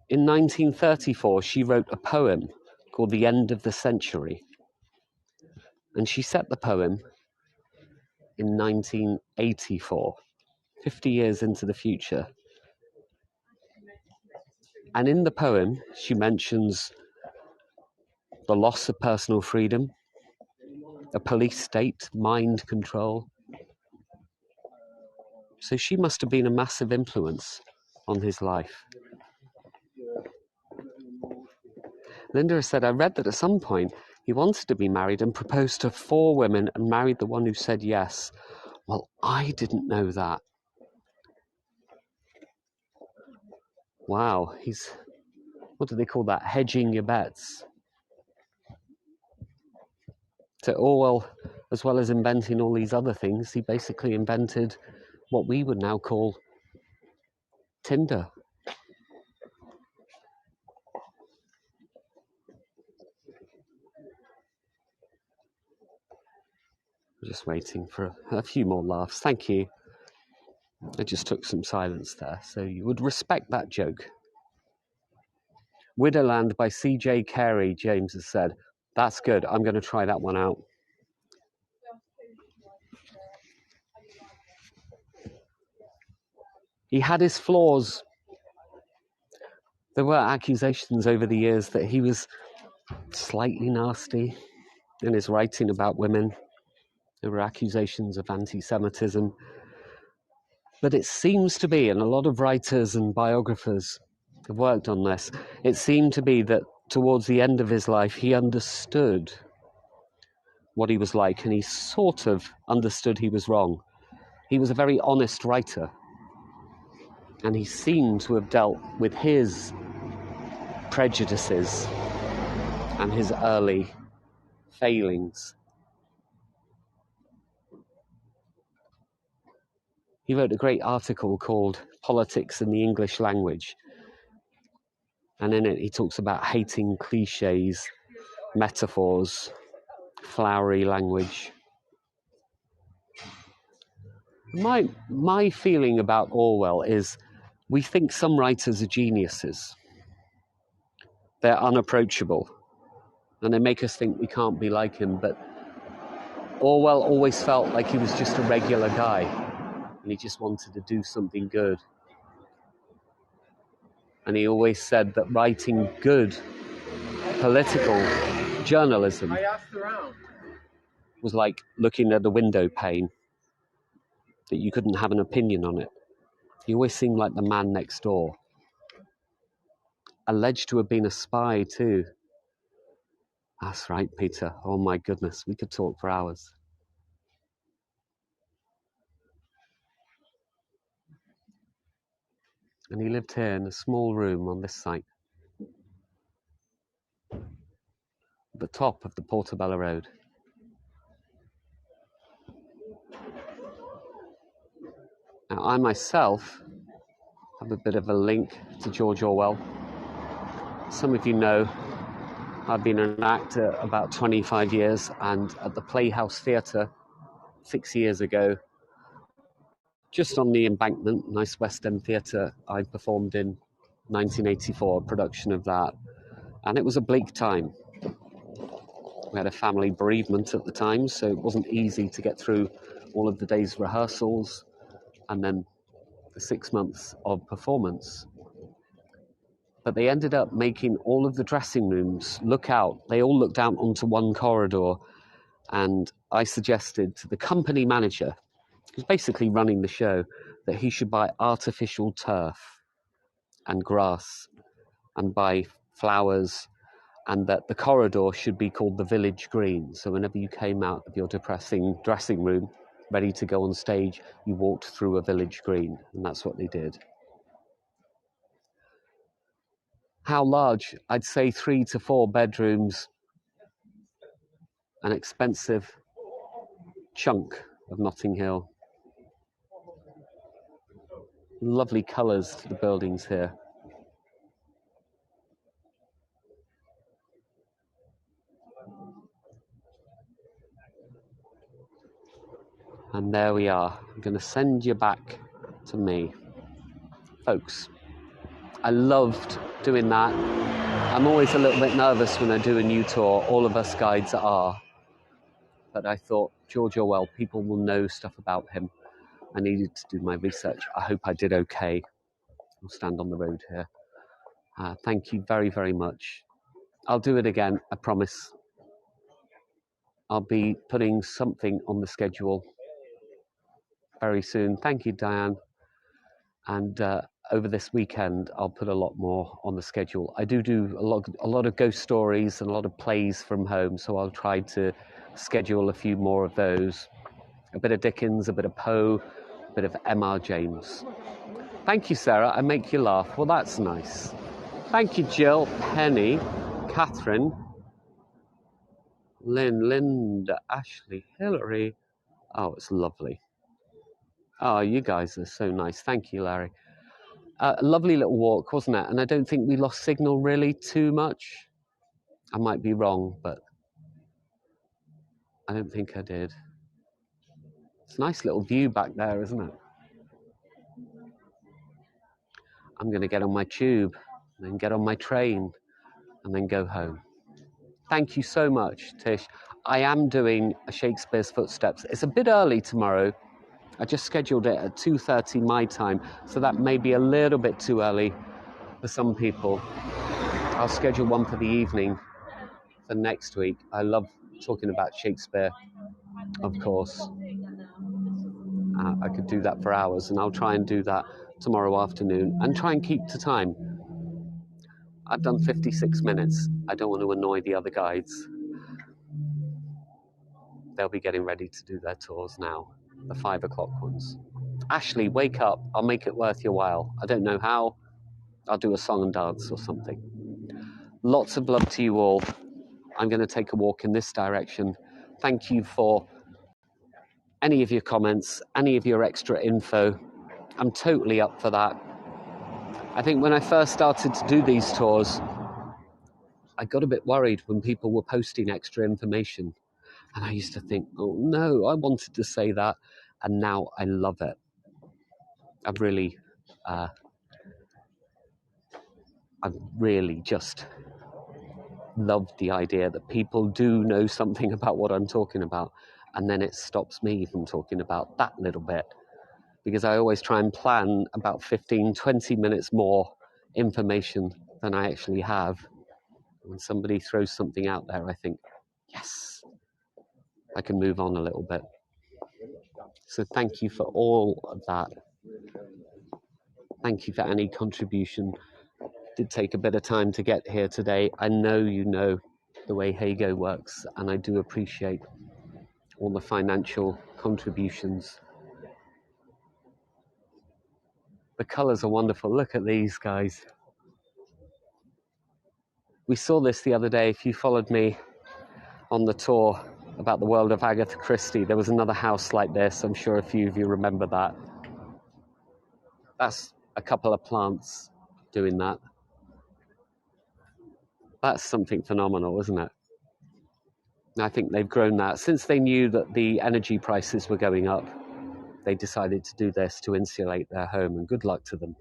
In 1934, she wrote a poem called The End of the Century. And she set the poem in 1984, 50 years into the future. And in the poem, she mentions the loss of personal freedom, a police state, mind control. So she must have been a massive influence on his life. Linda has said, I read that at some point he wanted to be married and proposed to 4 women and married the one who said yes. Well, I didn't know that. Wow, he's, what do they call that? Hedging your bets. So Orwell, as well as inventing all these other things, he basically invented what we would now call Tinder. Just waiting for a few more laughs. Thank you. I just took some silence there, so you would respect that joke. Widowland by C.J. Carey, James has said. That's good. I'm going to try that one out. He had his flaws. There were accusations over the years that he was slightly nasty in his writing about women. There were accusations of anti-Semitism. But it seems to be, and a lot of writers and biographers have worked on this, it seemed to be that towards the end of his life, he understood what he was like, and he sort of understood he was wrong. He was a very honest writer, and he seemed to have dealt with his prejudices and his early failings. He wrote a great article called Politics in the English Language, and in it he talks about hating cliches, metaphors, flowery language. My feeling about Orwell is we think some writers are geniuses. They're unapproachable, and they make us think we can't be like him, but Orwell always felt like he was just a regular guy, and he just wanted to do something good. And he always said that writing good political journalism was like looking at a window pane, that you couldn't have an opinion on it. He always seemed like the man next door. Alleged to have been a spy too. That's right, Peter. Oh my goodness, we could talk for hours. And he lived here in a small room on this site, at the top of the Portobello Road. Now, I myself have a bit of a link to George Orwell. Some of you know I've been an actor about 25 years, and at the Playhouse Theatre 6 years ago, just on the Embankment, nice West End theatre, I performed in 1984, a production of that. And it was a bleak time. We had a family bereavement at the time, so it wasn't easy to get through all of the day's rehearsals and then the 6 months of performance. But they ended up making all of the dressing rooms look out. They all looked out onto one corridor. And I suggested to the company manager, who's basically running the show, that he should buy artificial turf and grass and buy flowers, and that the corridor should be called the village green. So whenever you came out of your depressing dressing room, ready to go on stage, you walked through a village green. And that's what they did. How large? I'd say 3 to 4 bedrooms, an expensive chunk of Notting Hill. Lovely colours to the buildings here. And there we are. I'm going to send you back to me. Folks, I loved doing that. I'm always a little bit nervous when I do a new tour. All of us guides are. But I thought, George Orwell, people will know stuff about him. I needed to do my research. I hope I did okay. I'll stand on the road here. Thank you very, very much. I'll do it again, I promise. I'll be putting something on the schedule very soon. Thank you, Diane. And over this weekend, I'll put a lot more on the schedule. I do a lot of ghost stories and a lot of plays from home, so I'll try to schedule a few more of those. A bit of Dickens, a bit of Poe, a bit of M.R. James. Thank you, Sarah. I make you laugh. Well, that's nice. Thank you, Jill, Penny, Catherine, Lynn, Linda, Ashley, Hillary. Oh, it's lovely. Oh, you guys are so nice. Thank you, Larry. A lovely little walk, wasn't it? And I don't think we lost signal really too much. I might be wrong, but I don't think I did. It's a nice little view back there, isn't it? I'm going to get on my tube, and then get on my train, and then go home. Thank you so much, Tish. I am doing a Shakespeare's Footsteps. It's a bit early tomorrow. I just scheduled it at 2:30 my time, so that may be a little bit too early for some people. I'll schedule one for the evening for next week. I love talking about Shakespeare, of course. I could do that for hours, and I'll try and do that tomorrow afternoon and try and keep to time. I've done 56 minutes. I don't want to annoy the other guides. They'll be getting ready to do their tours now. the 5 o'clock ones. Ashley, wake up. I'll make it worth your while. I don't know how. I'll do a song and dance or something. Lots of love to you all. I'm going to take a walk in this direction. Thank you for any of your comments, any of your extra info. I'm totally up for that. I think when I first started to do these tours, I got a bit worried when people were posting extra information. And I used to think, oh no, I wanted to say that. And now I love it. I've really just loved the idea that people do know something about what I'm talking about. And then it stops me from talking about that little bit. Because I always try and plan about 15, 20 minutes more information than I actually have. When somebody throws something out there, I think, yes, I can move on a little bit. So thank you for all of that. Thank you for any contribution. It did take a bit of time to get here today. I know you know the way Heygo works, and I do appreciate all the financial contributions. The colours are wonderful. Look at these guys. We saw this the other day. If you followed me on the tour about the world of Agatha Christie, there was another house like this. I'm sure a few of you remember that. That's a couple of plants doing that. That's something phenomenal, isn't it? I think they've grown that. Since they knew that the energy prices were going up, they decided to do this to insulate their home, and good luck to them.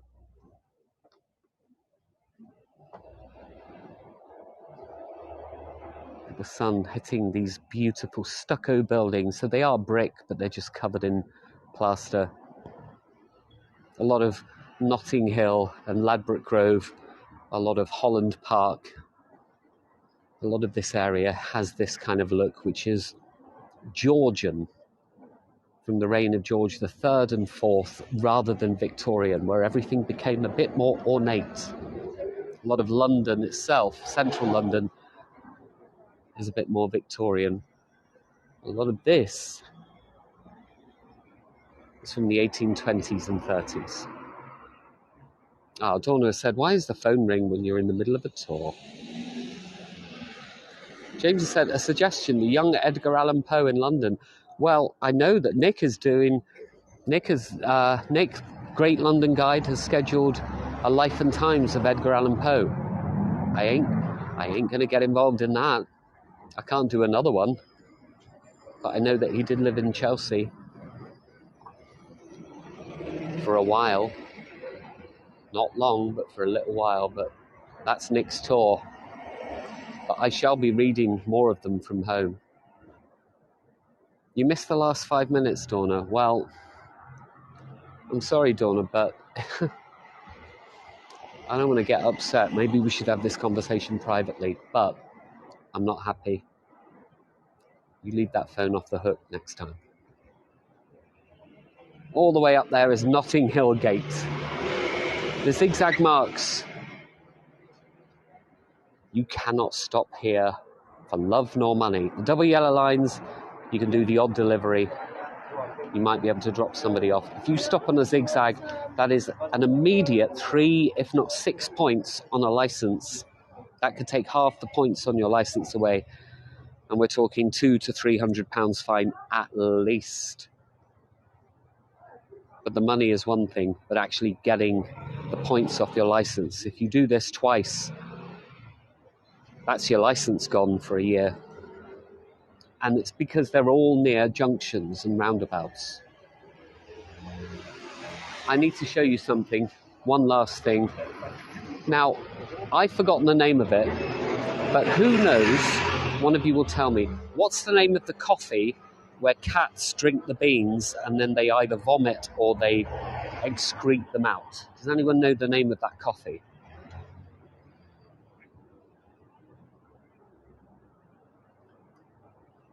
The sun hitting these beautiful stucco buildings. So they are brick, but they're just covered in plaster. A lot of Notting Hill and Ladbroke Grove, a lot of Holland Park. A lot of this area has this kind of look, which is Georgian, from the reign of George III and IV, rather than Victorian, where everything became a bit more ornate. A lot of London itself, central London, is a bit more Victorian. A lot of this is from the 1820s and 30s. Donna said, why is the phone ring when you're in the middle of a tour? James has said, a suggestion, the young Edgar Allan Poe in London. Well, I know that Nick, Great London Guide, has scheduled a Life and Times of Edgar Allan Poe. I ain't going to get involved in that. I can't do another one. But I know that he did live in Chelsea for a while. Not long, but for a little while. But that's Nick's tour. But I shall be reading more of them from home. You missed the last 5 minutes, Donna. Well, I'm sorry, Donna, but I don't want to get upset. Maybe we should have this conversation privately, but I'm not happy. You leave that phone off the hook next time. All the way up there is Notting Hill Gate. The zigzag marks. You cannot stop here for love nor money. The double yellow lines, you can do the odd delivery. You might be able to drop somebody off. If you stop on a zigzag, that is an immediate 3, if not 6 points on a license. That could take half the points on your license away. And we're talking £200 to £300 fine at least. But the money is one thing, but actually getting the points off your license. If you do this twice, that's your license gone for a year. And it's because they're all near junctions and roundabouts. I need to show you something. One last thing. Now, I've forgotten the name of it, but who knows? One of you will tell me. What's the name of the coffee where cats drink the beans and then they either vomit or they excrete them out? Does anyone know the name of that coffee?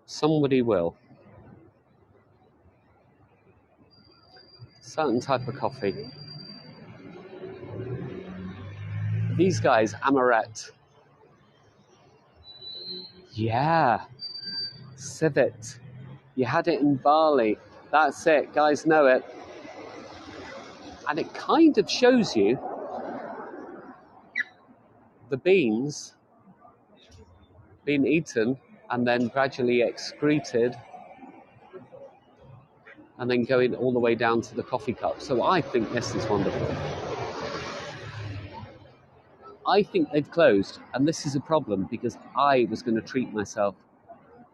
Somebody will. Certain type of coffee. These guys, Amaret. Yeah. Civet. You had it in Bali. That's it, guys know it. And it kind of shows you the beans being eaten and then gradually excreted and then going all the way down to the coffee cup. So I think this is wonderful. I think they've closed, and this is a problem because I was going to treat myself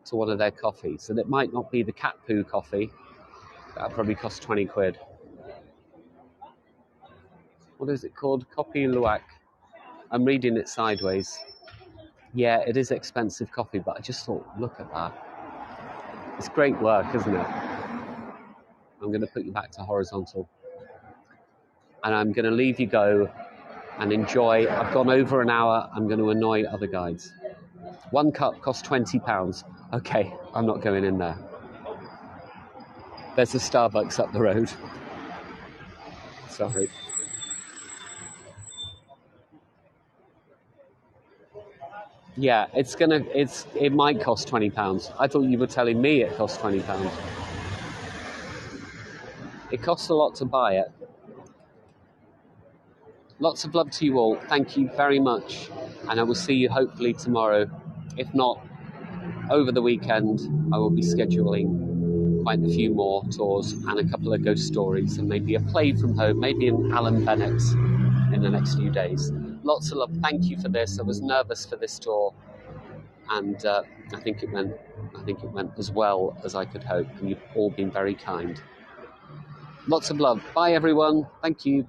to one of their coffees, and it might not be the cat poo coffee. That'll probably cost 20 quid. What is it called? Kopi Luwak. I'm reading it sideways. Yeah, it is expensive coffee, but I just thought, look at that. It's great work, isn't it? I'm going to put you back to horizontal. And I'm going to leave you go and enjoy. I've gone over an hour. I'm going to annoy other guides. One cup costs £20. Okay, I'm not going in there. There's a Starbucks up the road. Sorry. Yeah, it might cost £20. I thought you were telling me it cost £20. It costs a lot to buy it. Lots of love to you all. Thank you very much. And I will see you hopefully tomorrow. If not, over the weekend, I will be scheduling quite a few more tours and a couple of ghost stories and maybe a play from home, maybe an Alan Bennett in the next few days. Lots of love. Thank you for this. I was nervous for this tour, and I think it went as well as I could hope. And you've all been very kind. Lots of love. Bye, everyone. Thank you.